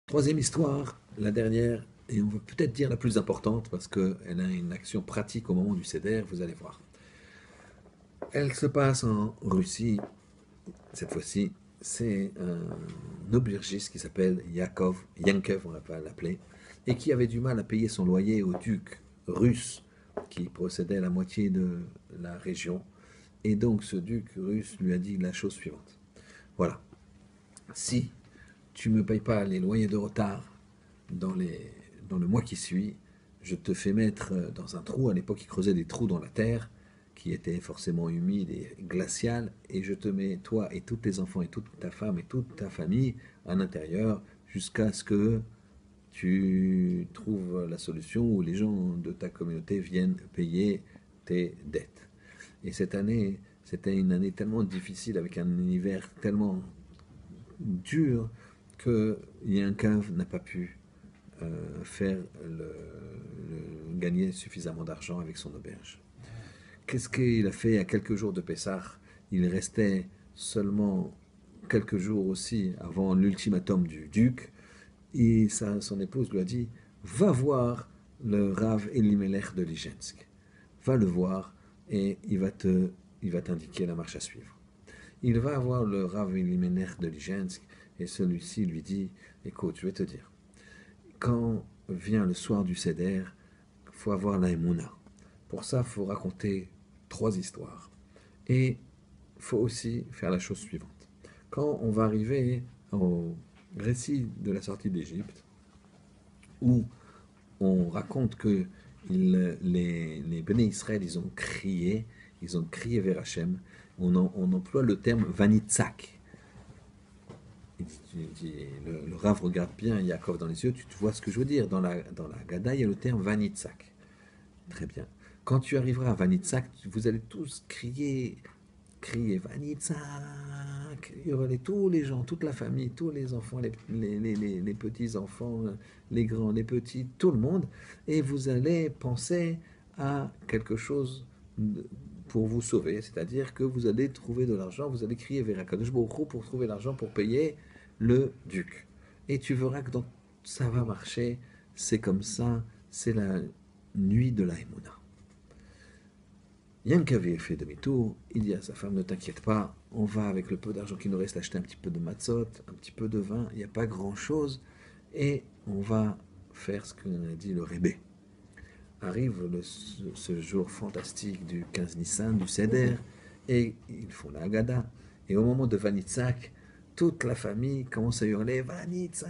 Troisième histoire, la dernière, et on va peut-être dire la plus importante parce qu'elle a une action pratique au moment du CEDER, vous allez voir. Elle se passe en Russie, cette fois-ci. C'est un aubergiste qui s'appelle Yakov, Yankev, on va l'appeler, et qui avait du mal à payer son loyer au duc russe qui possédait la moitié de la région. Et donc ce duc russe lui a dit la chose suivante. Voilà, si tu ne me payes pas les loyers de retard dans, les, dans le mois qui suit, je te fais mettre dans un trou. À l'époque, ils creusaient des trous dans la terre qui étaient forcément humides et glaciales, et je te mets, toi et tous tes enfants et toute ta femme et toute ta famille à l'intérieur jusqu'à ce que tu trouves la solution où les gens de ta communauté viennent payer tes dettes. Et cette année, c'était une année tellement difficile avec un hiver tellement dur que Yankav n'a pas pu faire gagner suffisamment d'argent avec son auberge. Qu'est-ce qu'il a fait à quelques jours de Pessah? Il restait seulement quelques jours aussi avant l'ultimatum du duc, et son épouse lui a dit, va voir le Rav Elimelech de Ligensk. Va le voir et il va t'indiquer la marche à suivre. Il va voir le Rav Elimelech de Ligensk et celui-ci lui dit, écoute, je vais te dire, quand vient le soir du Seder, il faut avoir la Emouna. Pour ça, il faut raconter trois histoires. Et il faut aussi faire la chose suivante. Quand on va arriver au récit de la sortie d'Égypte, où on raconte que les Béné Israël, ils ont crié vers Hachem, on emploie le terme vanitzak. Le Rav regarde bien Yaakov dans les yeux, tu vois ce que je veux dire. Dans la Gada, il y a le terme vanitzak. Très bien. Quand tu arriveras à Vanitzak, vous allez tous crier Vanitzak, hurler tous les gens, toute la famille, tous les enfants, les petits-enfants, les grands, les petits, tout le monde, et vous allez penser à quelque chose pour vous sauver, c'est-à-dire que vous allez trouver de l'argent, vous allez crier vers Akadosh Baruch Hu pour trouver l'argent pour payer le duc. Et tu verras que ça va marcher, c'est comme ça, c'est la nuit de la Emouna. Yankavé fait demi-tour, il dit à sa femme, ne t'inquiète pas, on va avec le peu d'argent qui nous reste acheter un petit peu de matzot, un petit peu de vin, il n'y a pas grand-chose, et on va faire ce que a dit le Rébé. Arrive ce jour fantastique du 15 Nissan, du Seder, et ils font la Haggadah. Et au moment de Vanitzak, toute la famille commence à hurler Vanitzak.